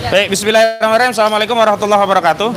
Baik, bismillahirrahmanirrahim. Assalamualaikum warahmatullahi wabarakatuh.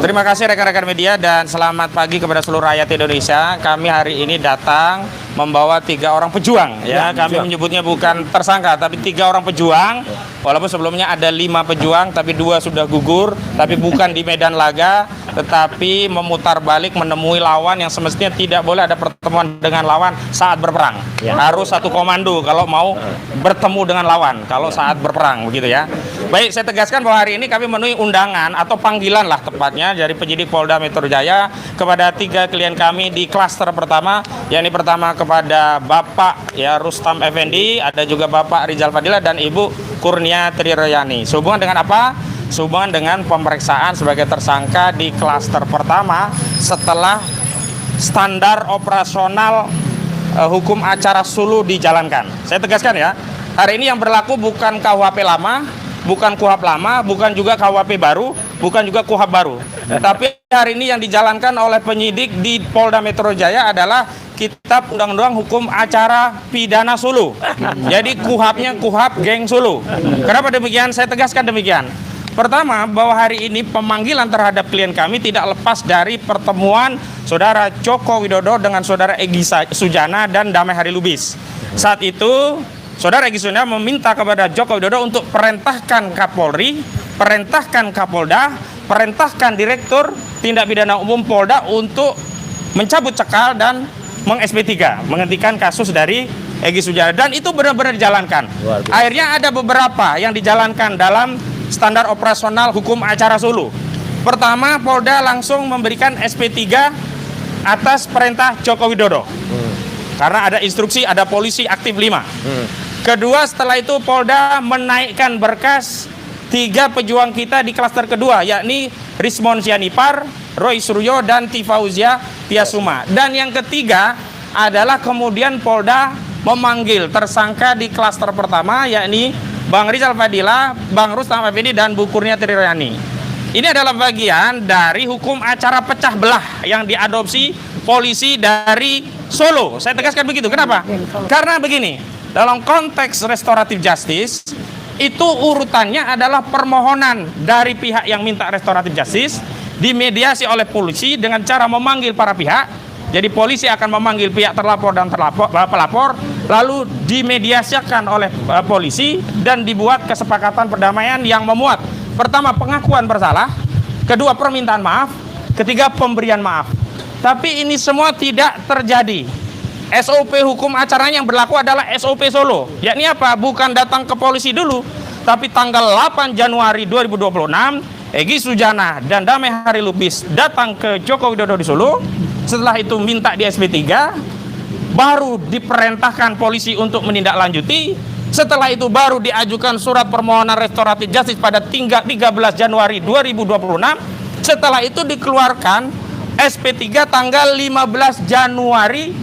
Terima kasih rekan-rekan media dan selamat pagi kepada seluruh rakyat Indonesia. Kami hari ini datang membawa 3 orang pejuang. Ya, kami menyebutnya bukan tersangka, tapi 3 orang pejuang. Walaupun sebelumnya ada 5 pejuang, tapi 2 sudah gugur. Tapi bukan di medan laga, tetapi memutar balik menemui lawan yang semestinya tidak boleh ada pertemuan dengan lawan saat berperang. Harus satu komando kalau mau bertemu dengan lawan. Kalau saat berperang, begitu ya. Baik, saya tegaskan bahwa hari ini kami memenuhi undangan atau panggilan lah tepatnya dari penyidik Polda Metro Jaya kepada 3 klien kami di klaster pertama, yakni pertama kepada Bapak Rustam Effendi, ada juga Bapak Rizal Fadila dan Ibu Kurnia Triroyani. Sehubungan dengan apa? Sehubungan dengan pemeriksaan sebagai tersangka di klaster pertama setelah standar operasional hukum acara Sulu dijalankan. Saya tegaskan ya, hari ini yang berlaku bukan KUHP lama, bukan KUHP lama, bukan juga KUHP baru, bukan juga KUHP baru. Tapi hari ini yang dijalankan oleh penyidik di Polda Metro Jaya adalah Kitab Undang-Undang Hukum Acara Pidana Sulu. Jadi KUHP-nya KUHP Geng Sulu. Kenapa demikian? Saya tegaskan demikian. Pertama, bahwa hari ini pemanggilan terhadap klien kami tidak lepas dari pertemuan Saudara Joko Widodo dengan Saudara Egy Sujana dan Damai Hari Lubis. Saat itu Saudara Egy Sujana meminta kepada Joko Widodo untuk perintahkan Kapolri, perintahkan Kapolda, perintahkan Direktur Tindak Pidana Umum Polda untuk mencabut cekal dan meng-SP3, menghentikan kasus dari Egy Sujana. Dan itu benar-benar dijalankan. Akhirnya ada beberapa yang dijalankan dalam standar operasional hukum acara Sulu. Pertama, Polda langsung memberikan SP3 atas perintah Joko Widodo. Karena ada instruksi, ada polisi aktif 5. Kedua, setelah itu Polda menaikkan berkas 3 pejuang kita di klaster kedua, yakni Rismon Sianipar, Roy Suryo, dan Tifauzia Tiasuma. Dan yang ketiga adalah kemudian Polda memanggil tersangka di klaster pertama, yakni Bang Rizal Fadila, Bang Rustam Effendi, dan Bu Kurnia Triroyani. Ini adalah bagian dari hukum acara pecah belah yang diadopsi polisi dari Solo. Saya tegaskan begitu. Kenapa? Karena begini, dalam konteks restoratif justice, itu urutannya adalah permohonan dari pihak yang minta restoratif justice, dimediasi oleh polisi dengan cara memanggil para pihak. Jadi polisi akan memanggil pihak terlapor dan pelapor, lalu dimediasikan oleh polisi dan dibuat kesepakatan perdamaian yang memuat pertama pengakuan bersalah, kedua permintaan maaf, ketiga pemberian maaf. Tapi ini semua tidak terjadi. SOP hukum acaranya yang berlaku adalah SOP Solo. Yakni apa? Bukan datang ke polisi dulu, tapi tanggal 8 Januari 2026 Egy Sujana dan Damai Hari Lubis datang ke Joko Widodo di Solo. Setelah itu minta di SP3, baru diperintahkan polisi untuk menindaklanjuti. Setelah itu baru diajukan surat permohonan restoratif justice pada 13 Januari 2026. Setelah itu dikeluarkan SP3 tanggal 15 Januari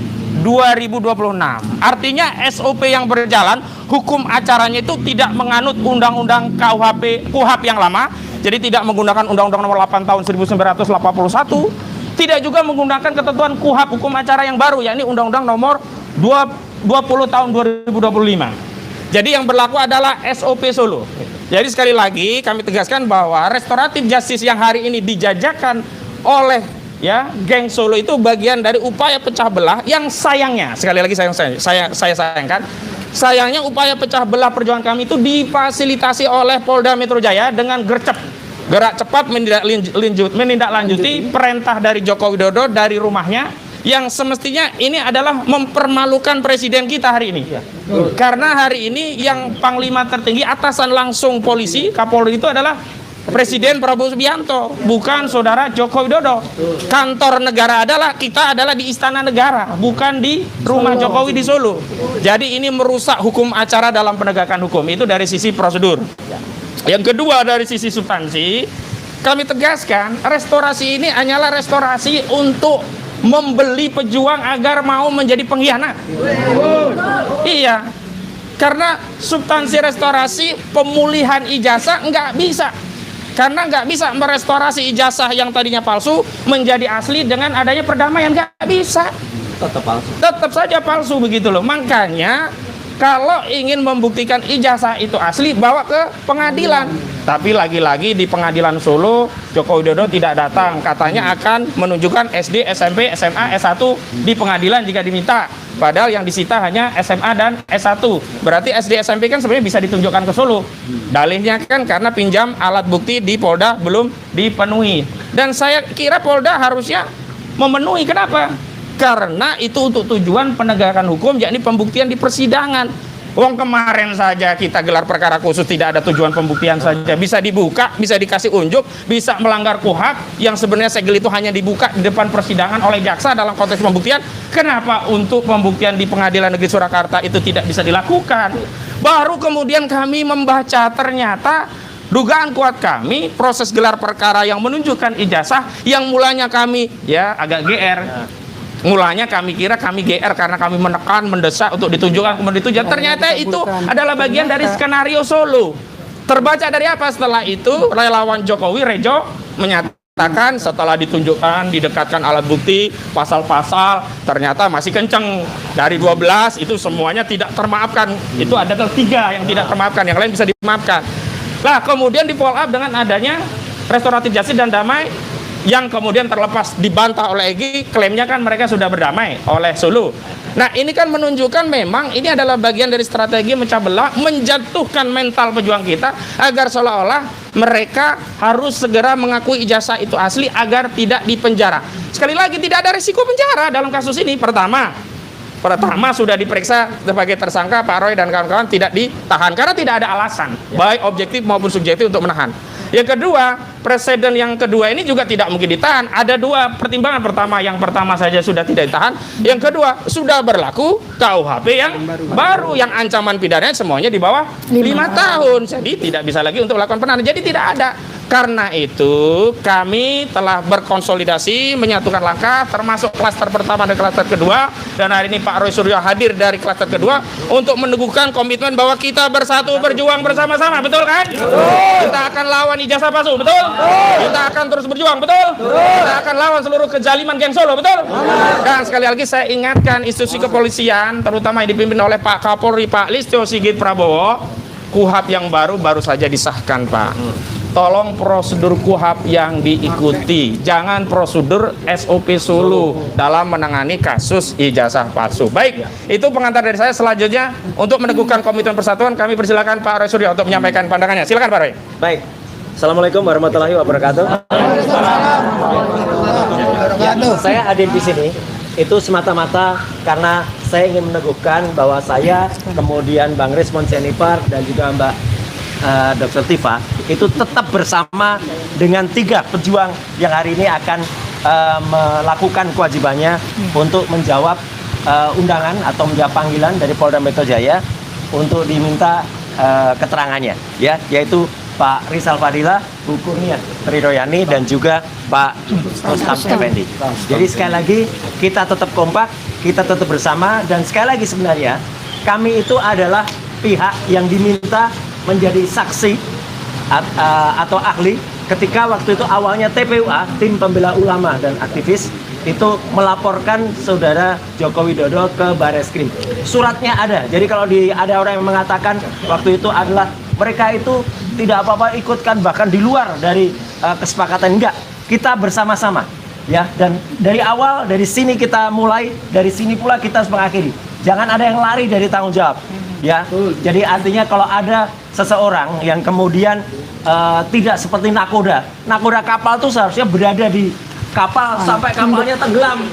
2026. Artinya SOP yang berjalan, hukum acaranya itu tidak menganut undang-undang KUHP yang lama. Jadi tidak menggunakan Undang-Undang Nomor 8 Tahun 1981. Tidak juga menggunakan ketentuan KUHP hukum acara yang baru, yakni Undang-Undang Nomor 20 Tahun 2025. Jadi yang berlaku adalah SOP Solo. Jadi sekali lagi kami tegaskan bahwa restoratif justice yang hari ini dijajakan oleh geng Solo itu bagian dari upaya pecah belah yang sayangnya, sekali lagi saya sayangkan, sayangnya upaya pecah belah perjuangan kami itu difasilitasi oleh Polda Metro Jaya dengan gerak cepat menindaklanjuti perintah dari Joko Widodo dari rumahnya, yang semestinya ini adalah mempermalukan presiden kita hari ini. Karena hari ini yang panglima tertinggi atasan langsung polisi, Kapolri itu adalah Presiden Prabowo Subianto, bukan Saudara Joko Widodo. Kantor negara kita adalah di Istana Negara, bukan di rumah Jokowi di Solo. Jadi ini merusak hukum acara dalam penegakan hukum. Itu dari sisi prosedur. Yang kedua, dari sisi substansi, kami tegaskan restorasi ini hanyalah restorasi untuk membeli pejuang agar mau menjadi pengkhianat. Iya, karena substansi restorasi pemulihan ijazah nggak bisa. Karena nggak bisa merestorasi ijazah yang tadinya palsu menjadi asli dengan adanya perdamaian, nggak bisa. Tetap palsu. Tetap saja palsu begitu loh. Makanya Kalau ingin membuktikan ijazah itu asli, bawa ke pengadilan. Tapi lagi-lagi di pengadilan Solo, Joko Widodo tidak datang. Katanya akan menunjukkan SD, SMP, SMA, S1 di pengadilan jika diminta. Padahal yang disita hanya SMA dan S1. Berarti SD, SMP kan sebenarnya bisa ditunjukkan ke Solo. Dalihnya kan karena pinjam alat bukti di Polda belum dipenuhi. Dan saya kira Polda harusnya memenuhi. Kenapa? Karena itu untuk tujuan penegakan hukum, yakni pembuktian di persidangan. Wong kemarin saja kita gelar perkara khusus tidak ada tujuan pembuktian saja. Bisa dibuka, bisa dikasih unjuk, bisa melanggar KUHP yang sebenarnya segel itu hanya dibuka di depan persidangan oleh jaksa dalam konteks pembuktian. Kenapa untuk pembuktian di Pengadilan Negeri Surakarta itu tidak bisa dilakukan? Baru kemudian kami membaca ternyata dugaan kuat kami proses gelar perkara yang menunjukkan ijazah yang mulanya kami ya agak GR. Mulanya kami kira kami GR karena kami menekan, mendesak untuk ditunjukkan, kemudian ditunjukkan. Ternyata itu adalah bagian dari skenario Solo. Terbaca dari apa? Setelah itu relawan Jokowi, Rejo, menyatakan setelah ditunjukkan, didekatkan alat bukti, pasal-pasal, ternyata masih kenceng. Dari 12 itu semuanya tidak termaafkan. Itu ada 3 yang tidak termaafkan, yang lain bisa dimaafkan. Nah, kemudian di follow up dengan adanya restoratif justice dan damai, yang kemudian terlepas dibantah oleh Egy, klaimnya kan mereka sudah berdamai oleh Solo. Nah, ini kan menunjukkan memang ini adalah bagian dari strategi memecah belah, menjatuhkan mental pejuang kita agar seolah-olah mereka harus segera mengakui ijazah itu asli agar tidak dipenjara. Sekali lagi, tidak ada risiko penjara dalam kasus ini. Pertama sudah diperiksa sebagai tersangka, Pak Roy dan kawan-kawan tidak ditahan karena tidak ada alasan baik objektif maupun subjektif untuk menahan. Yang kedua, presiden yang kedua ini juga tidak mungkin ditahan. Ada 2 pertimbangan. Pertama, yang pertama saja sudah tidak ditahan. Yang kedua, sudah berlaku KUHP yang baru, yang ancaman pidananya semuanya di bawah 5 tahun. Jadi tidak bisa lagi untuk melakukan penahanan. Jadi tidak ada. Karena itu kami telah berkonsolidasi, menyatukan langkah, termasuk klaster pertama dan klaster kedua. Dan hari ini Pak Roy Suryo hadir dari klaster kedua untuk meneguhkan komitmen bahwa kita bersatu berjuang bersama-sama. Betul kan? Kita akan lawan ijazah palsu. Betul? Kita akan terus berjuang. Betul? Kita akan lawan seluruh kezaliman geng Solo. Betul? Dan sekali lagi saya ingatkan institusi kepolisian, terutama yang dipimpin oleh Pak Kapolri, Pak Listio Sigit Prabowo, KUHP yang baru saja disahkan, Pak. Tolong prosedur KUHP yang diikuti, jangan prosedur SOP Solo dalam menangani kasus ijazah palsu. Baik, itu pengantar dari saya. Selanjutnya untuk meneguhkan komitmen persatuan, kami persilakan Pak Roy Suryo untuk menyampaikan pandangannya. Silakan Pak Roy. Baik, Assalamualaikum warahmatullahi wabarakatuh. Saya hadir di sini itu semata-mata karena saya ingin meneguhkan bahwa saya, kemudian Bang Resmon Sianipar dan juga Mbak Dr. Tifa itu tetap bersama dengan 3 pejuang yang hari ini akan melakukan kewajibannya untuk menjawab undangan atau menjawab panggilan dari Polda Metro Jaya untuk diminta keterangannya, ya, yaitu Pak Rizal Fadila, Bu Kurnia Tridoyani, dan juga Pak Rustam Effendi. Jadi sekali lagi kita tetap kompak, kita tetap bersama, dan sekali lagi sebenarnya kami itu adalah pihak yang diminta menjadi saksi atau ahli ketika waktu itu awalnya TPUA, Tim Pembela Ulama dan Aktivis, itu melaporkan saudara Joko Widodo ke Bareskrim. Suratnya ada. Jadi kalau ada orang yang mengatakan waktu itu adalah mereka itu tidak apa-apa ikutkan bahkan di luar dari kesepakatan, enggak. Kita bersama-sama, ya. Dan dari awal, dari sini kita mulai, dari sini pula kita harus mengakhiri. Jangan ada yang lari dari tanggung jawab, ya. Jadi artinya kalau ada seseorang yang kemudian tidak seperti nakoda kapal tuh seharusnya berada di kapal sampai kapalnya tenggelam,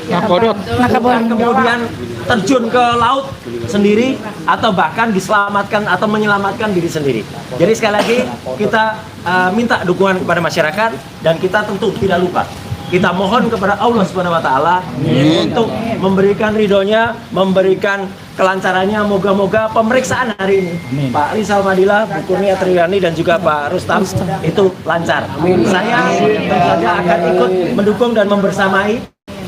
kemudian terjun ke laut sendiri atau bahkan diselamatkan atau menyelamatkan diri sendiri. Jadi sekali lagi kita minta dukungan kepada masyarakat, dan kita tentu tidak lupa, kita mohon kepada Allah Subhanahu wa taala untuk memberikan ridhonya, memberikan kelancarannya. Moga-moga pemeriksaan hari ini Pak Rizal Fadila, Bu Kurnia Tridoyani, dan juga Pak Rustam itu lancar. Saya tentu saja akan ikut mendukung dan membersamai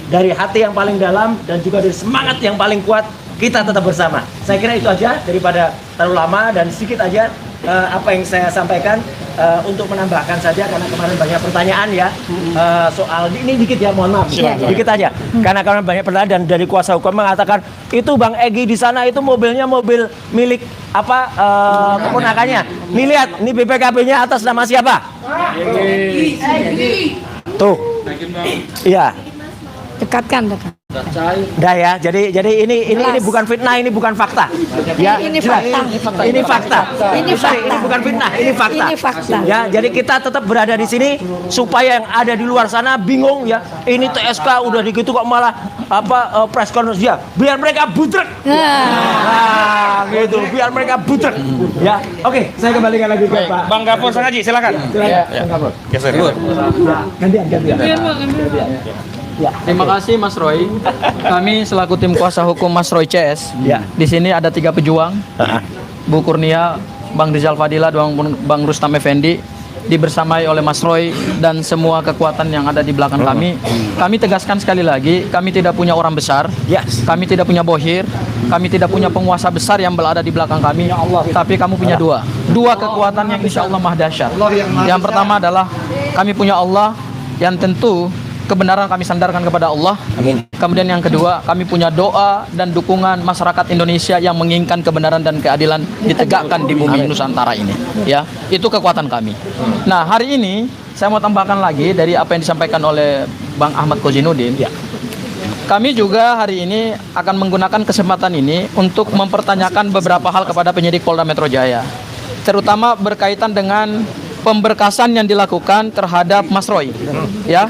dari hati yang paling dalam dan juga dari semangat yang paling kuat. Kita tetap bersama. Saya kira itu aja daripada terlalu lama, dan sedikit aja apa yang saya sampaikan untuk menambahkan saja karena kemarin banyak pertanyaan ya soal ini dikit ya, mohon maaf, dikit aja. Karena kemarin banyak pertanyaan dan dari kuasa hukum mengatakan itu Bang Egy di sana itu mobilnya mobil milik apa keponakannya. Nih lihat, ini BPKB-nya atas nama siapa? Tuh. Iya. Dekatkan. Dah ya, jadi ini bukan fitnah, ini bukan fakta. Ya, Ini jelas. fakta. Ini fakta. Ini fakta. Ini bukan fitnah, ini fakta. Ini fakta. Ya, jadi kita tetap berada di sini supaya yang ada di luar sana bingung ya. Ini TSK udah begitu kok malah press conference ya. Biar mereka butrek. Nah, gitu. Biar mereka butrek. Ya. Oke, saya kembalikan lagi ke Pak. Bang Gafur Sengaji, silakan. Bang Gafur. Geser. Gantian. Ya. Terima kasih Mas Roy. Kami selaku tim kuasa hukum Mas Roy CS. Ya. Di sini ada 3 pejuang. Bu Kurnia, Bang Rizal Fadila, dan Bang Rustam Effendi, dibersamai oleh Mas Roy dan semua kekuatan yang ada di belakang kami. Kami tegaskan sekali lagi, kami tidak punya orang besar. Yes. Kami tidak punya bohir. Kami tidak punya penguasa besar yang berada di belakang kami. Tapi kamu punya dua kekuatan yang insya Allah maha dahsyat. Yang pertama adalah kami punya Allah yang tentu kebenaran kami sandarkan kepada Allah. Amin. Kemudian yang kedua, kami punya doa dan dukungan masyarakat Indonesia yang menginginkan kebenaran dan keadilan ditegakkan di bumi Nusantara ini. Ya, itu kekuatan kami. Nah, hari ini saya mau tambahkan lagi dari apa yang disampaikan oleh Bang Ahmad Kozinudin. Ya. Kami juga hari ini akan menggunakan kesempatan ini untuk mempertanyakan beberapa hal kepada penyidik Polda Metro Jaya, terutama berkaitan dengan pemberkasan yang dilakukan terhadap Mas Roy, ya,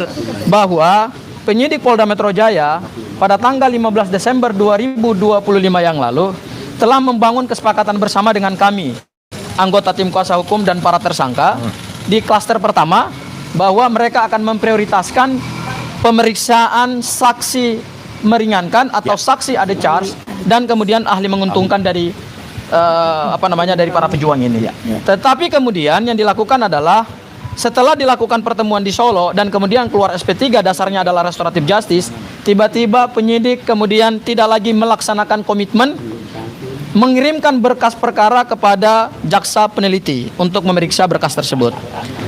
bahwa penyidik Polda Metro Jaya pada tanggal 15 Desember 2025 yang lalu telah membangun kesepakatan bersama dengan kami, anggota tim kuasa hukum dan para tersangka, di klaster pertama bahwa mereka akan memprioritaskan pemeriksaan saksi meringankan atau saksi ada charge dan kemudian ahli menguntungkan dari dari para pejuang ini. Tetapi kemudian yang dilakukan adalah setelah dilakukan pertemuan di Solo dan kemudian keluar SP3 dasarnya adalah restoratif justice, tiba-tiba penyidik kemudian tidak lagi melaksanakan komitmen mengirimkan berkas perkara kepada jaksa peneliti untuk memeriksa berkas tersebut.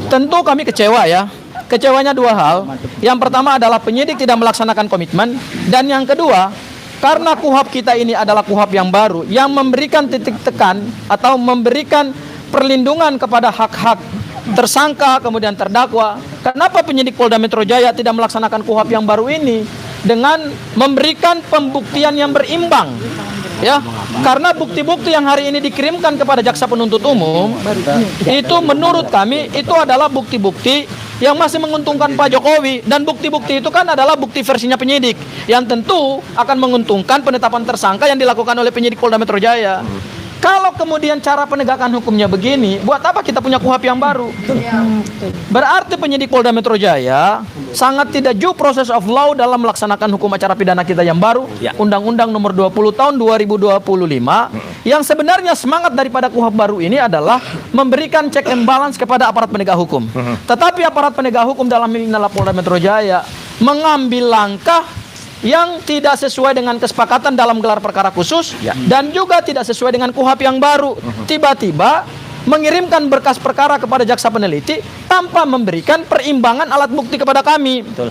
Tentu kami kecewa ya. Kecewanya 2 hal. Yang pertama adalah penyidik tidak melaksanakan komitmen, dan yang kedua, karena KUHAP kita ini adalah KUHAP yang baru yang memberikan titik tekan atau memberikan perlindungan kepada hak-hak tersangka kemudian terdakwa. Kenapa penyidik Polda Metro Jaya tidak melaksanakan KUHAP yang baru ini dengan memberikan pembuktian yang berimbang? Ya, karena bukti-bukti yang hari ini dikirimkan kepada jaksa penuntut umum itu menurut kami itu adalah bukti-bukti yang masih menguntungkan Pak Jokowi, dan bukti-bukti itu kan adalah bukti versinya penyidik yang tentu akan menguntungkan penetapan tersangka yang dilakukan oleh penyidik Polda Metro Jaya. Kalau kemudian cara penegakan hukumnya begini, buat apa kita punya KUHAP yang baru? Berarti penyidik Polda Metro Jaya sangat tidak due process of law dalam melaksanakan hukum acara pidana kita yang baru, Undang-Undang Nomor 20 Tahun 2025, yang sebenarnya semangat daripada KUHAP baru ini adalah memberikan check and balance kepada aparat penegak hukum. Tetapi aparat penegak hukum dalam ini adalah Polda Metro Jaya mengambil langkah yang tidak sesuai dengan kesepakatan dalam gelar perkara khusus dan juga tidak sesuai dengan KUHAP yang baru. Tiba-tiba mengirimkan berkas perkara kepada jaksa peneliti tanpa memberikan perimbangan alat bukti kepada kami. Betul.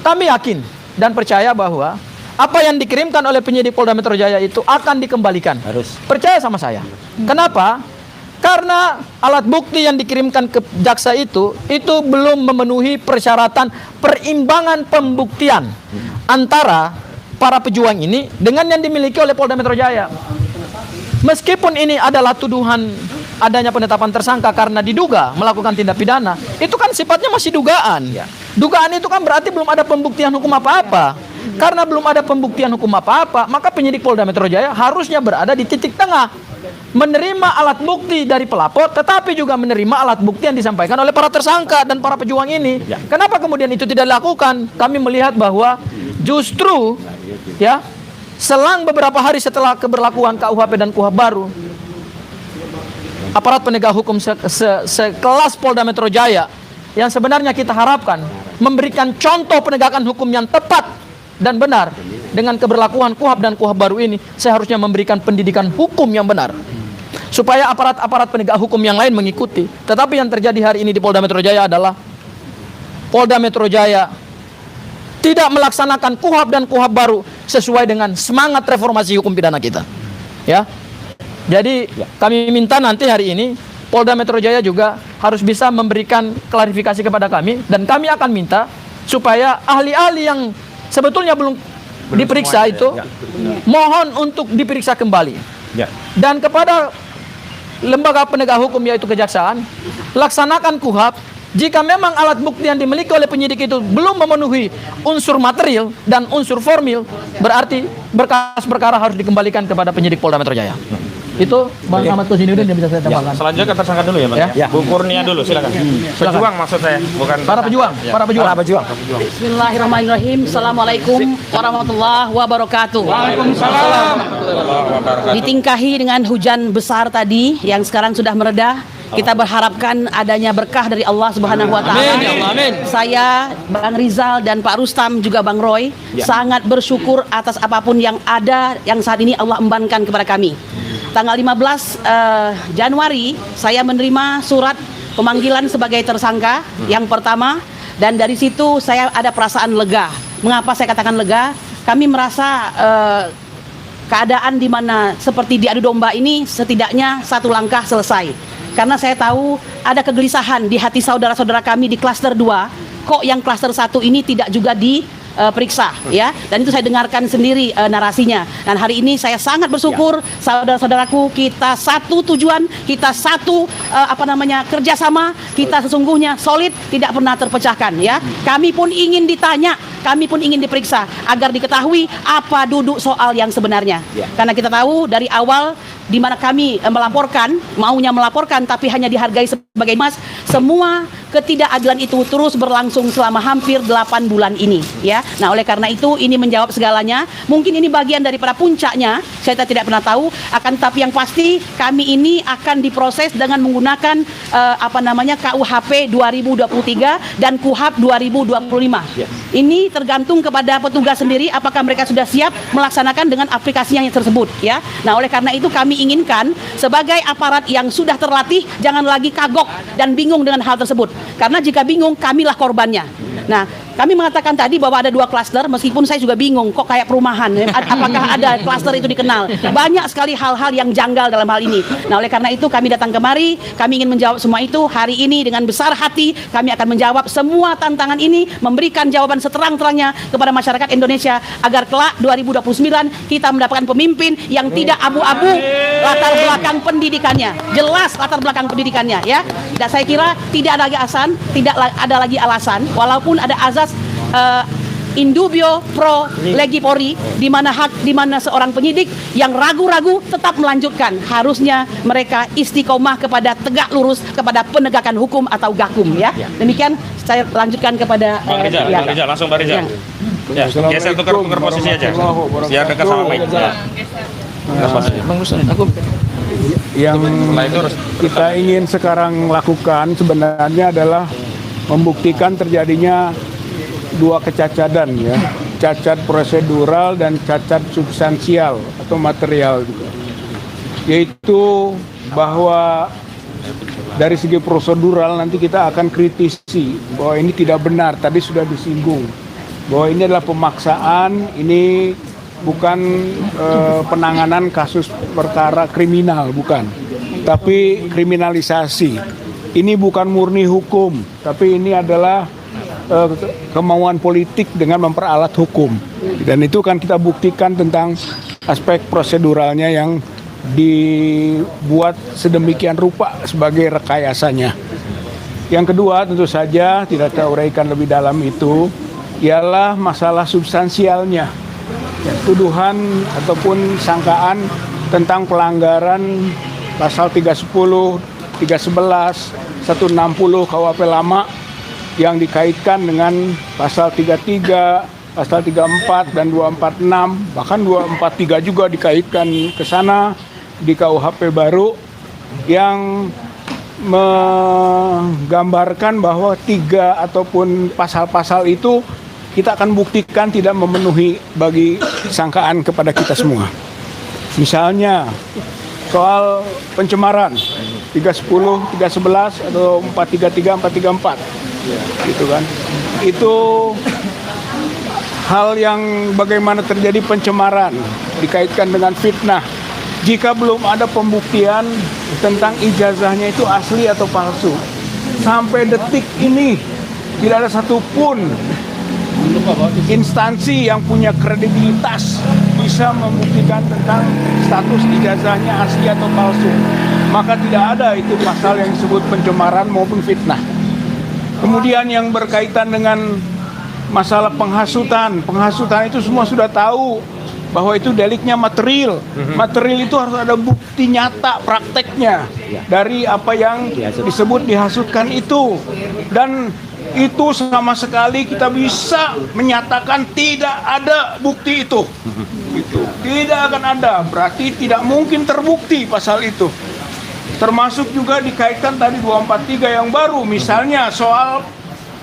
Kami yakin dan percaya bahwa apa yang dikirimkan oleh penyidik Polda Metro Jaya itu akan dikembalikan. Harus. Percaya sama saya. Kenapa? Karena alat bukti yang dikirimkan ke jaksa itu belum memenuhi persyaratan perimbangan pembuktian antara para pejuang ini dengan yang dimiliki oleh Polda Metro Jaya. Meskipun ini adalah tuduhan adanya penetapan tersangka karena diduga melakukan tindak pidana, itu kan sifatnya masih dugaan. Dugaan itu kan berarti belum ada pembuktian hukum apa-apa. Karena belum ada pembuktian hukum apa-apa, maka penyidik Polda Metro Jaya harusnya berada di titik tengah, menerima alat bukti dari pelapor, tetapi juga menerima alat bukti yang disampaikan oleh para tersangka dan para pejuang ini. Kenapa kemudian itu tidak dilakukan? Kami melihat bahwa justru ya, selang beberapa hari setelah keberlakuan KUHP dan KUHAP baru, aparat penegak hukum sekelas Polda Metro Jaya yang sebenarnya kita harapkan memberikan contoh penegakan hukum yang tepat dan benar dengan keberlakuan KUHAP dan KUHAP baru ini, seharusnya memberikan pendidikan hukum yang benar. supaya aparat-aparat penegak hukum yang lain mengikuti. Tetapi yang terjadi hari ini di Polda Metro Jaya adalah Polda Metro Jaya tidak melaksanakan KUHAP dan KUHAP baru sesuai dengan semangat reformasi hukum pidana kita. Ya. Jadi kami minta nanti hari ini Polda Metro Jaya juga harus bisa memberikan klarifikasi kepada kami, dan kami akan minta supaya ahli-ahli yang sebetulnya belum diperiksa itu mohon untuk diperiksa kembali. Dan kepada lembaga penegak hukum yaitu kejaksaan, laksanakan KUHAP. Jika memang alat bukti yang dimiliki oleh penyidik itu belum memenuhi unsur material dan unsur formil, berarti berkas perkara harus dikembalikan kepada penyidik Polda Metro Jaya. Itu Bang Ahmad Kusiniuddin yang bisa saya tambahkan. Selanjutnya ke tersangka dulu ya, Bang. Ya. Bu Kurnia dulu, silakan. Pejuang maksud saya, bukan Para pejuang. Bismillahirrahmanirrahim. Assalamualaikum warahmatullahi wabarakatuh. Waalaikumsalam. Ditingkahi dengan hujan besar tadi yang sekarang sudah mereda. Kita berharapkan adanya berkah dari Allah Subhanahu wa taala. Amin. Saya, Bang Rizal dan Pak Rustam juga Bang Roy sangat bersyukur atas apapun yang ada yang saat ini Allah embankan kepada kami. Tanggal 15 Januari saya menerima surat pemanggilan sebagai tersangka yang pertama, dan dari situ saya ada perasaan lega. Mengapa saya katakan lega? Kami merasa keadaan di mana seperti diadu domba ini setidaknya satu langkah selesai. Karena saya tahu ada kegelisahan di hati saudara-saudara kami di klaster 2, kok yang klaster 1 ini tidak juga diperiksa, ya. Dan itu saya dengarkan sendiri narasinya. Dan hari ini saya sangat bersyukur saudara-saudaraku, kita satu tujuan, kita satu kerjasama, kita sesungguhnya solid, tidak pernah terpecahkan, ya. Kami pun ingin ditanya, kami pun ingin diperiksa agar diketahui apa duduk soal yang sebenarnya. Karena kita tahu dari awal di mana kami maunya melaporkan tapi hanya dihargai sebagai emas, semua ketidakadilan itu terus berlangsung selama hampir 8 bulan ini, ya. Nah, oleh karena itu ini menjawab segalanya. Mungkin ini bagian daripada puncaknya, saya tidak pernah tahu, akan tapi yang pasti kami ini akan diproses dengan menggunakan KUHP 2023 dan KUHAP 2025. Ini tergantung kepada petugas sendiri apakah mereka sudah siap melaksanakan dengan aplikasinya yang tersebut, ya. Nah, oleh karena itu kami inginkan sebagai aparat yang sudah terlatih jangan lagi kagok dan bingung dengan hal tersebut. Karena jika bingung, kamilah korbannya. Nah, kami mengatakan tadi bahwa ada 2 klaster, meskipun saya juga bingung, kok kayak perumahan, apakah ada klaster itu dikenal. Banyak sekali hal-hal yang janggal dalam hal ini. Nah, oleh karena itu kami datang kemari, kami ingin menjawab semua itu. Hari ini dengan besar hati, kami akan menjawab semua tantangan ini, memberikan jawaban seterang-terangnya kepada masyarakat Indonesia, agar kelak 2029 kita mendapatkan pemimpin yang tidak abu-abu latar belakang pendidikannya. Jelas latar belakang pendidikannya, ya. Dan saya kira tidak ada lagi ada lagi alasan, walaupun ada azas in dubio pro legi polri, di mana seorang penyidik yang ragu-ragu tetap melanjutkan. Harusnya mereka istiqomah kepada tegak lurus kepada penegakan hukum atau gakum, ya. Demikian saya lanjutkan kepada Bang Rizal, langsung Bang Rizal. Ya, geser tukar posisi aja. Biar dekat sama mic. Yang kita ingin sekarang lakukan sebenarnya adalah membuktikan terjadinya 2 kecacatan, ya, cacat prosedural dan cacat substansial atau material juga. Yaitu bahwa dari segi prosedural nanti kita akan kritisi bahwa ini tidak benar, tadi sudah disinggung bahwa ini adalah pemaksaan, ini bukan penanganan kasus perkara kriminal, bukan, tapi kriminalisasi. Ini bukan murni hukum, tapi ini adalah kemauan politik dengan memperalat hukum. Dan itu kan kita buktikan tentang aspek proseduralnya yang dibuat sedemikian rupa sebagai rekayasanya. Yang kedua tentu saja tidak kita uraikan lebih dalam itu ialah masalah substansialnya. Tuduhan ataupun sangkaan tentang pelanggaran pasal 310, 311, 160 KUHP lama yang dikaitkan dengan pasal 33, pasal 34 dan 246, bahkan 243 juga dikaitkan ke sana di KUHP baru yang menggambarkan bahwa 3 ataupun pasal-pasal itu kita akan buktikan tidak memenuhi bagi sangkaan kepada kita semua. Misalnya soal pencemaran 310, 311 atau 433, 434 gitu kan. Itu hal yang bagaimana terjadi pencemaran dikaitkan dengan fitnah. Jika belum ada pembuktian tentang ijazahnya itu asli atau palsu, sampai detik ini tidak ada satupun instansi yang punya kredibilitas bisa membuktikan tentang status ijazahnya asli atau palsu. Maka tidak ada itu pasal yang disebut pencemaran maupun fitnah. Kemudian yang berkaitan dengan masalah penghasutan. Penghasutan itu semua sudah tahu bahwa itu deliknya material. Material itu harus ada bukti nyata prakteknya dari apa yang disebut dihasutkan itu. Dan itu sama sekali kita bisa menyatakan tidak ada bukti itu. Tidak akan ada, berarti tidak mungkin terbukti pasal itu. Termasuk juga dikaitkan tadi 243 yang baru, misalnya soal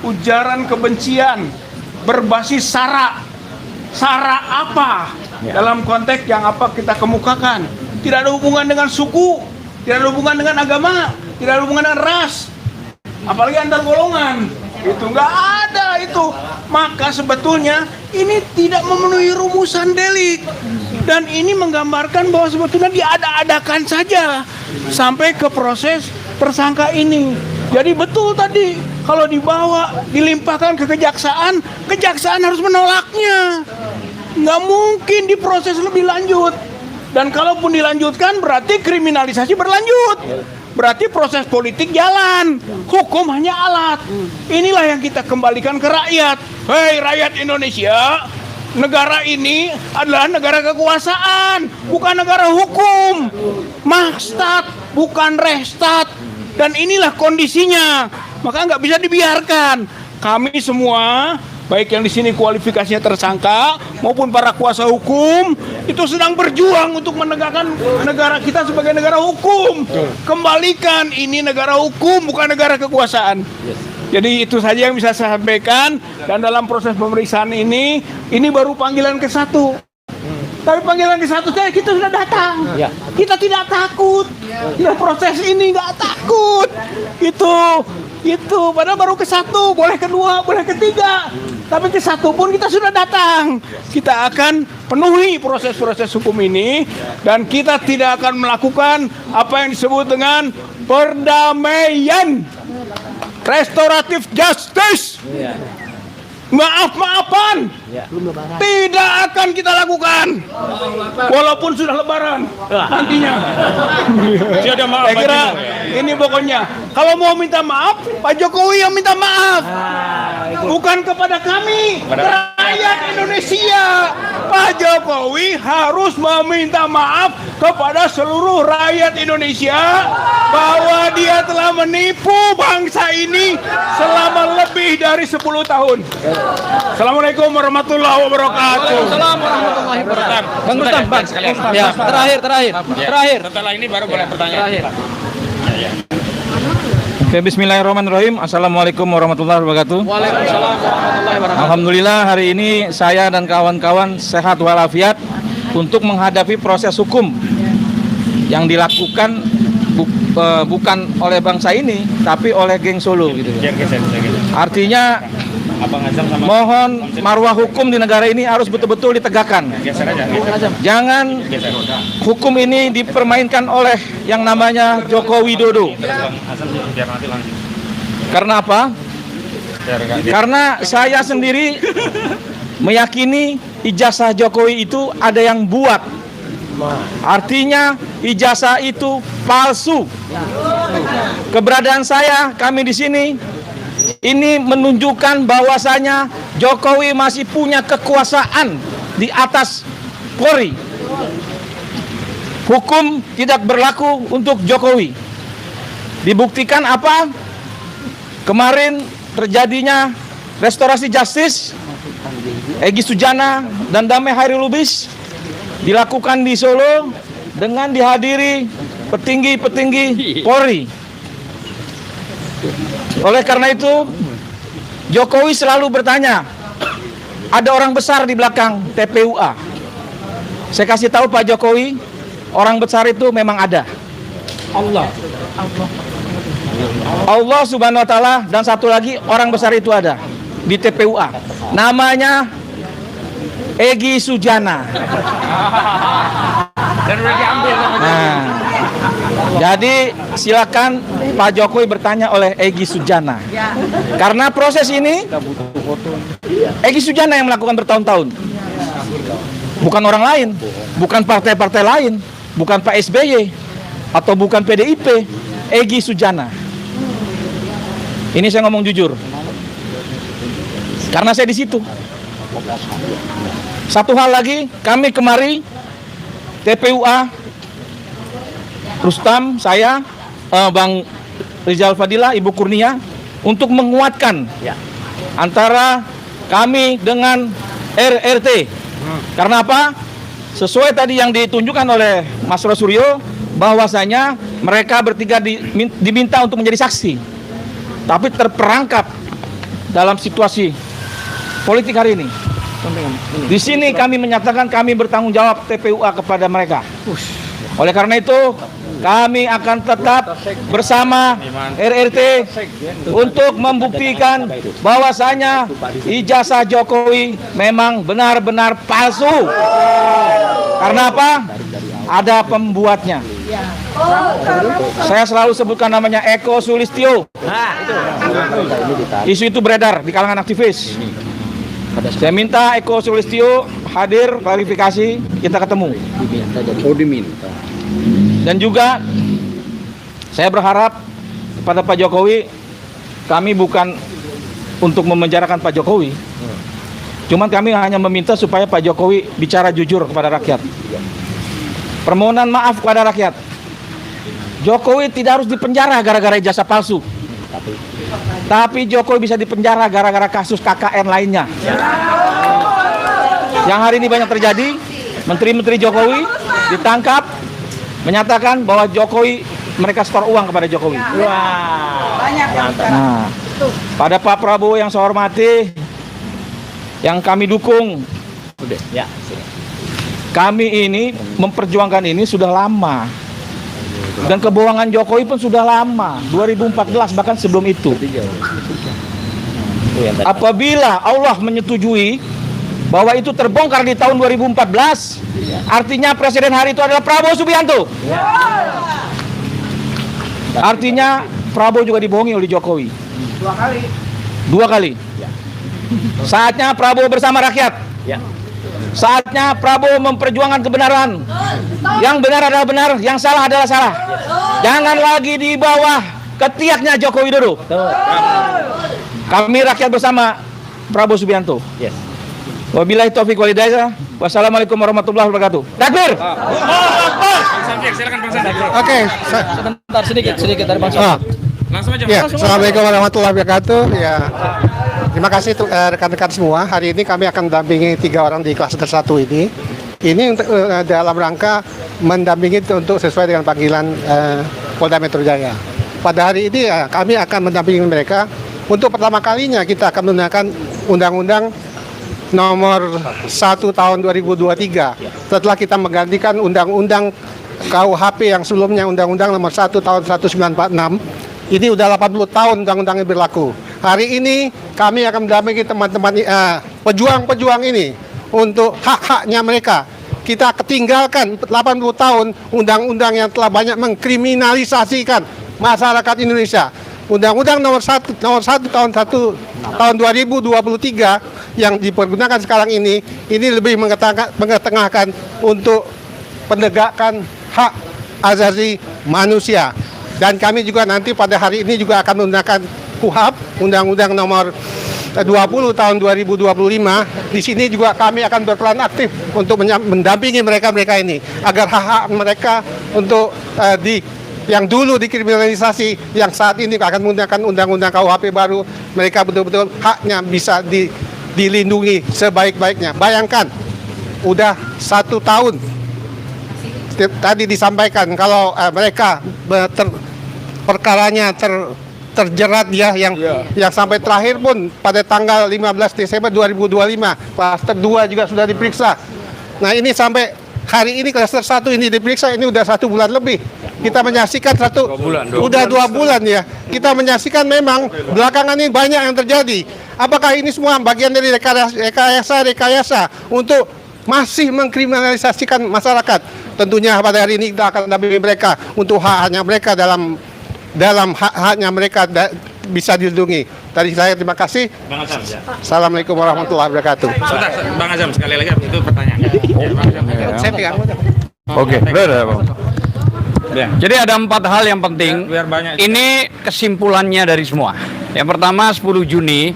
ujaran kebencian berbasis sara. Sara apa? Dalam konteks yang apa kita kemukakan. Tidak ada hubungan dengan suku, tidak ada hubungan dengan agama, tidak ada hubungan dengan ras, apalagi antar golongan. Itu nggak ada itu. Maka sebetulnya ini tidak memenuhi rumusan delik. Dan ini menggambarkan bahwa sebetulnya diada-adakan saja sampai ke proses tersangka ini. Jadi betul tadi, kalau dibawa, dilimpahkan ke kejaksaan, kejaksaan harus menolaknya. Nggak mungkin diproses lebih lanjut. Dan kalaupun dilanjutkan berarti kriminalisasi berlanjut. Berarti proses politik jalan, hukum hanya alat. Inilah yang kita kembalikan ke rakyat. Hei rakyat Indonesia, negara ini adalah negara kekuasaan, bukan negara hukum. Mahstat, bukan restat. Dan inilah kondisinya. Maka nggak bisa dibiarkan. Kami semua, baik yang di sini kualifikasinya tersangka maupun para kuasa hukum, itu sedang berjuang untuk menegakkan negara kita sebagai negara hukum. Kembalikan ini negara hukum, bukan negara kekuasaan. Jadi itu saja yang bisa saya sampaikan. Dan dalam proses pemeriksaan ini baru panggilan ke-1. Tapi panggilan ke-1 kita sudah datang. Kita tidak takut. Ya, proses ini nggak takut. Itu padahal baru ke-1, boleh ke-2, boleh ke-3. Tapi ke-1 pun kita sudah datang. Kita akan penuhi proses-proses hukum ini. Dan kita tidak akan melakukan apa yang disebut dengan perdamaian, restoratif justice, maaf-maafan. Tidak akan kita lakukan, walaupun sudah lebaran nantinya. Saya kira ini pokoknya, kalau mau minta maaf, Pak Jokowi yang minta maaf, bukan kepada kami, rakyat Indonesia. Pak Jokowi harus meminta maaf kepada seluruh rakyat Indonesia bahwa dia telah menipu bangsa ini selama lebih dari 10 tahun. Assalamualaikum warahmatullahi wabarakatuh. Waalaikumsalam warahmatullahi wabarakatuh. Bang Rustam, Bang. Ya, terakhir. Setelah ini baru boleh pertanyaan. Oke, bismillahirrahmanirrahim. Assalamualaikum warahmatullahi wabarakatuh. Waalaikumsalam warahmatullahi wabarakatuh. Alhamdulillah hari ini saya dan kawan-kawan sehat walafiat untuk menghadapi proses hukum yang dilakukan bukan oleh bangsa ini tapi oleh geng Solo gitu. Artinya mohon marwah hukum di negara ini harus betul-betul ditegakkan. Jangan hukum ini dipermainkan oleh yang namanya Joko Widodo. Karena apa? Karena saya sendiri meyakini ijazah Jokowi itu ada yang buat. Artinya ijazah itu palsu. Keberadaan kami di sini ini menunjukkan bahwasanya Jokowi masih punya kekuasaan di atas Polri. Hukum tidak berlaku untuk Jokowi. Dibuktikan apa? Kemarin terjadinya restorasi justice, Egy Sujana dan Damai Hairil Lubis dilakukan di Solo dengan dihadiri petinggi-petinggi Polri. Oleh karena itu, Jokowi selalu bertanya, ada orang besar di belakang TPUA. Saya kasih tahu Pak Jokowi, orang besar itu memang ada. Allah Subhanahu wa taala, dan satu lagi orang besar itu ada di TPUA. Namanya Egy Sujana. Nah, jadi silakan Pak Jokowi bertanya oleh Egy Sujana. Karena proses ini Egy Sujana yang melakukan bertahun-tahun. Bukan orang lain, bukan partai-partai lain, bukan Pak SBY atau bukan PDIP. Egy Sujana. Ini saya ngomong jujur. Karena saya di situ. Satu hal lagi, kami kemari TPUA, Rustam, saya, Bang Rizal Fadilah, Ibu Kurnia, untuk menguatkan antara kami dengan RRT. Karena apa? Sesuai tadi yang ditunjukkan oleh Mas Rosuryo, bahwasanya mereka bertiga diminta untuk menjadi saksi, tapi terperangkap dalam situasi politik hari ini. Di sini kami menyatakan kami bertanggung jawab TPUA kepada mereka. Oleh karena itu, kami akan tetap bersama RRT untuk membuktikan bahwasanya ijazah Jokowi memang benar-benar palsu. Karena apa? Ada pembuatnya. Saya selalu sebutkan namanya Eko Sulistyo. Isu itu beredar di kalangan aktivis. Saya minta Eko Sulistyo hadir, klarifikasi, kita ketemu. Dan juga saya berharap kepada Pak Jokowi, kami bukan untuk memenjarakan Pak Jokowi. Cuman kami hanya meminta supaya Pak Jokowi bicara jujur kepada rakyat. Permohonan maaf kepada rakyat. Jokowi tidak harus dipenjara gara-gara ijazah palsu. Tapi Jokowi bisa dipenjara gara-gara kasus KKN lainnya. Yang hari ini banyak terjadi, menteri-menteri Jokowi ditangkap, menyatakan bahwa Jokowi, mereka setor uang kepada Jokowi. Nah, pada Pak Prabowo yang saya hormati, yang kami dukung, kami ini memperjuangkan ini sudah lama. Dan kebohongan Jokowi pun sudah lama, 2014 bahkan sebelum itu. Apabila Allah menyetujui bahwa itu terbongkar di tahun 2014, artinya presiden hari itu adalah Prabowo Subianto. Artinya Prabowo juga dibohongi oleh Jokowi. Dua kali. Saatnya Prabowo bersama rakyat. Saatnya Prabowo memperjuangkan kebenaran. Yang benar adalah benar, yang salah adalah salah. Jangan lagi di bawah ketiaknya Joko Widodo. Kami rakyat bersama Prabowo Subianto. Wabillahi taufiq wal hidayah. Wassalamualaikum warahmatullahi wabarakatuh. Takbir. Oke, Sebentar, sedikit dari Bang Sofian. Langsung aja. ya, assalamualaikum warahmatullahi wabarakatuh. Ya, terima kasih rekan-rekan semua. Hari ini kami akan mendampingi 3 orang di klaster 1 ini. Ini untuk dalam rangka mendampingi untuk sesuai dengan panggilan Polda Metro Jaya. Pada hari ini kami akan mendampingi mereka. Untuk pertama kalinya kita akan menggunakan Undang-Undang Nomor 1 Tahun 2023. Setelah kita menggantikan Undang-Undang KUHP yang sebelumnya Undang-Undang Nomor 1 Tahun 1946. Ini udah 80 tahun undang-undang yang berlaku. Hari ini kami akan mendampingi teman-teman pejuang-pejuang ini untuk hak-haknya mereka. Kita ketinggalkan 80 tahun undang-undang yang telah banyak mengkriminalisasikan masyarakat Indonesia. Undang-Undang nomor 1 tahun 2023 yang dipergunakan sekarang ini lebih mengetengahkan untuk pendegakan hak asasi manusia. Dan kami juga nanti pada hari ini juga akan menggunakan KUHP, Undang-Undang nomor 20 tahun 2025. Di sini juga kami akan berperan aktif untuk mendampingi mereka-mereka ini agar hak-hak mereka untuk yang dulu dikriminalisasi, yang saat ini akan menggunakan Undang-Undang KUHP baru, mereka betul-betul haknya bisa dilindungi sebaik-baiknya. Bayangkan, udah 1 tahun tadi disampaikan kalau mereka perkaranya terjerat ya, yang sampai terakhir pun pada tanggal 15 Desember 2025 klaster 2 juga sudah diperiksa. Nah, ini sampai hari ini klaster 1 ini diperiksa ini udah 1 bulan lebih. Kita menyaksikan udah 2 bulan ya. Kita menyaksikan memang belakangan ini banyak yang terjadi. Apakah ini semua bagian dari rekayasa untuk masih mengkriminalisasikan masyarakat? Tentunya pada hari ini kita akan dampingi mereka untuk hak-haknya mereka dalam hak-haknya mereka bisa dilindungi. Tadi saya terima kasih. Bang Azam, ya. Assalamualaikum warahmatullahi wabarakatuh. Sebentar, Bang Azam sekali lagi itu pertanyaan. Ya, Bang Azam. Saya pegang. Oke, Ya. Jadi ada 4 hal yang penting. Biar banyak. Ini kesimpulannya dari semua. Yang pertama 10 Juni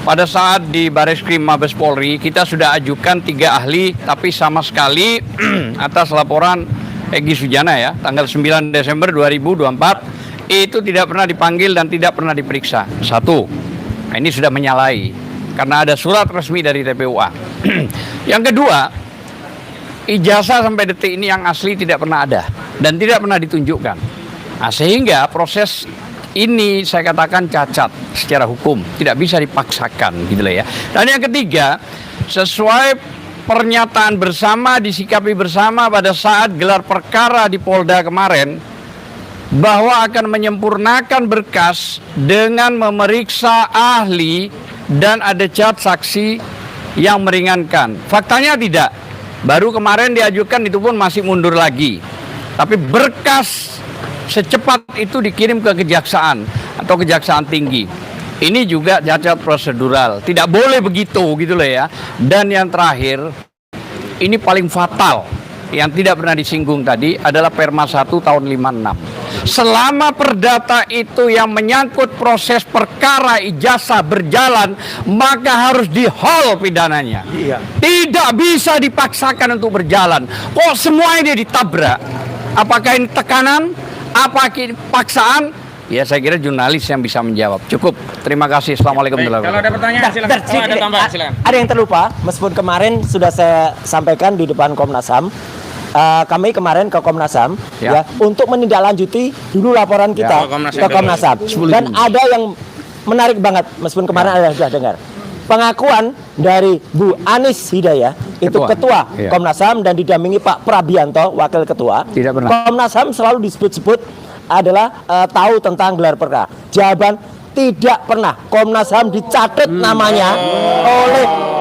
pada saat di Bareskrim Mabes Polri kita sudah ajukan 3 ahli tapi sama sekali atas laporan Egy Sujana ya tanggal 9 Desember 2024 itu tidak pernah dipanggil dan tidak pernah diperiksa. 1. Nah, ini sudah menyalahi karena ada surat resmi dari TPUA. Yang kedua, ijazah sampai detik ini yang asli tidak pernah ada dan tidak pernah ditunjukkan. Nah, sehingga proses ini saya katakan cacat secara hukum, tidak bisa dipaksakan gitu lah ya. Dan yang ketiga, sesuai pernyataan bersama disikapi bersama pada saat gelar perkara di Polda kemarin bahwa akan menyempurnakan berkas dengan memeriksa ahli dan ada cat saksi yang meringankan. Faktanya tidak. Baru kemarin diajukan itu pun masih mundur lagi. Tapi berkas secepat itu dikirim ke kejaksaan atau kejaksaan tinggi. Ini juga cacat prosedural. Tidak boleh begitu gitu loh ya. Dan yang terakhir, ini paling fatal yang tidak pernah disinggung tadi adalah Perma 1 tahun 56. Selama perdata itu yang menyangkut proses perkara ijazah berjalan, maka harus di-hold pidananya. Tidak bisa dipaksakan untuk berjalan. Kok semua ini ditabrak? Apakah ini tekanan? Apakah ini paksaan? Ya saya kira jurnalis yang bisa menjawab. Cukup. Terima kasih. Assalamualaikum warahmatullahi Kalau ada pertanyaan silakan. Oh, ada tambahan silakan. Ada yang terlupa, meskipun kemarin sudah saya sampaikan di depan Komnas HAM. Kami kemarin ke Komnas HAM ya, untuk menindaklanjuti dulu laporan kita ke Komnas HAM. Dan ada yang menarik banget, meskipun kemarin ada yang sudah dengar. Pengakuan dari Bu Anis Hidayah, itu ketua Komnas HAM dan didampingi Pak Prabianto, wakil ketua. Tidak pernah. Komnas HAM selalu disebut-sebut adalah tahu tentang gelar perkara. Jawaban, tidak pernah Komnas HAM dicatat namanya oleh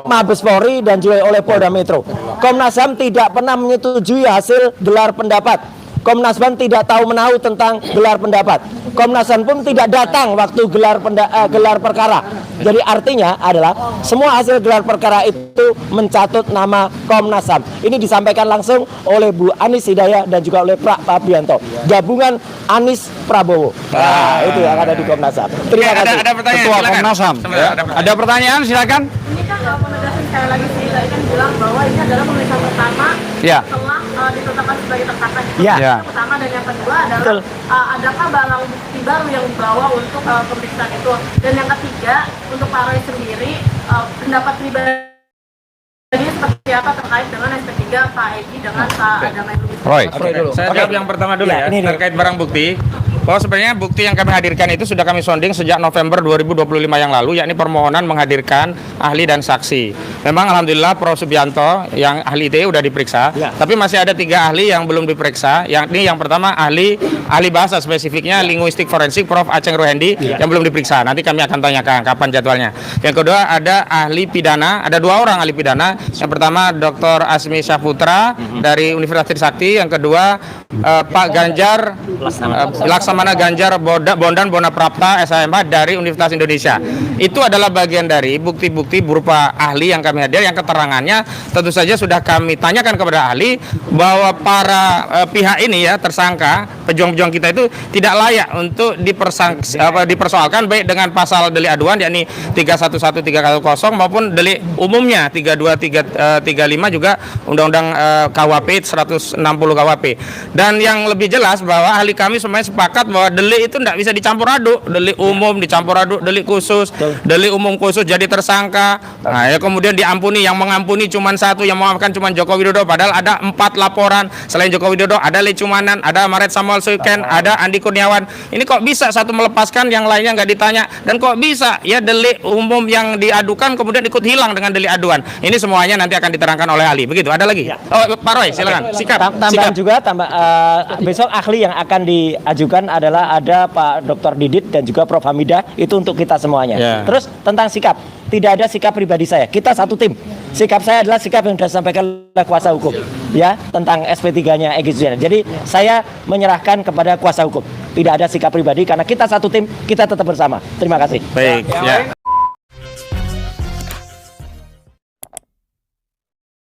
Mabes Polri dan juga oleh Polda Metro. Komnas HAM tidak pernah menyetujui hasil gelar pendapat. Komnas HAM tidak tahu menahu tentang gelar pendapat. Komnas HAM pun tidak datang waktu gelar perkara. Jadi artinya adalah semua hasil gelar perkara itu mencatut nama Komnas HAM. Ini disampaikan langsung oleh Bu Anis Hidayah dan juga oleh Pak Prabianto. Gabungan Anis Prabowo. Nah, itu yang ada di Komnas HAM. Terima kasih. Ada pertanyaan Ketua silakan. Komnas HAM. Ada pertanyaan silakan. Ini kan penegasan sekali lagi sih, tadi kan bilang bahwa ini adalah pemeriksaan pertama Ya. setelah ditetapkan sebagai tersangka. Ya. Yang pertama dan yang kedua adalah adakah barang bukti baru yang dibawa untuk pemeriksaan itu, dan yang ketiga untuk Pak Roy sendiri pendapat pribadi seperti apa terkait dengan SP3 Pak Egy dengan Pak Damai Lubis. Roy. Saya jawab yang pertama dulu ya, ini dia. terkait barang bukti. Bahwa sebenarnya bukti yang kami hadirkan itu sudah kami sounding sejak November 2025 yang lalu, yakni permohonan menghadirkan ahli dan saksi. Memang alhamdulillah Prof Subianto yang ahli ITE sudah diperiksa, tapi masih ada 3 ahli yang belum diperiksa. Yang pertama ahli bahasa spesifiknya linguistik forensik Prof Aceng Rohendi yang belum diperiksa. Nanti kami akan tanyakan kapan jadwalnya. Yang kedua ada ahli pidana, ada 2 orang ahli pidana. Yang pertama Dr. Asmi Syahputra dari Universitas Trisakti, yang kedua Pak Ganjar Laksamana Ganjar Bondan Bonaprapta SHMH dari Universitas Indonesia. Itu adalah bagian dari bukti-bukti berupa ahli yang kami hadir, yang keterangannya tentu saja sudah kami tanyakan kepada ahli bahwa para pihak ini ya, tersangka pejuang-pejuang kita itu tidak layak untuk dipersoalkan baik dengan pasal delik aduan yakni 311 310 maupun delik umumnya 32 335 juga Undang-Undang KUHP 160 KUHP. Dan yang lebih jelas bahwa ahli kami semuanya sepakat bahwa delik itu tidak bisa dicampur aduk. Delik umum dicampur aduk, delik khusus, delik umum khusus jadi tersangka. Nah, ya kemudian diampuni, yang mengampuni cuma satu, yang memaafkan cuma Joko Widodo. Padahal ada 4 laporan selain Joko Widodo, ada Lee Cumanan, ada Maret Samuel Suiken, ada Andi Kurniawan. Ini kok bisa satu melepaskan, yang lainnya nggak ditanya, dan kok bisa ya delik umum yang diadukan kemudian ikut hilang dengan delik aduan. Ini semuanya nanti akan diterangkan oleh ahli. Begitu. Ada lagi? Oh, Pak Roy, silakan. Sikap. Tambahan juga, besok ahli yang akan diajukan adalah ada Pak Dr. Didit dan juga Prof. Hamidah, itu untuk kita semuanya. Ya. Terus tentang sikap, tidak ada sikap pribadi saya, kita satu tim. Sikap saya adalah sikap yang sudah disampaikan oleh kuasa hukum, ya, tentang SP3-nya Egy Sujana. Jadi saya menyerahkan kepada kuasa hukum, tidak ada sikap pribadi karena kita satu tim, kita tetap bersama. Terima kasih. Baik, ya.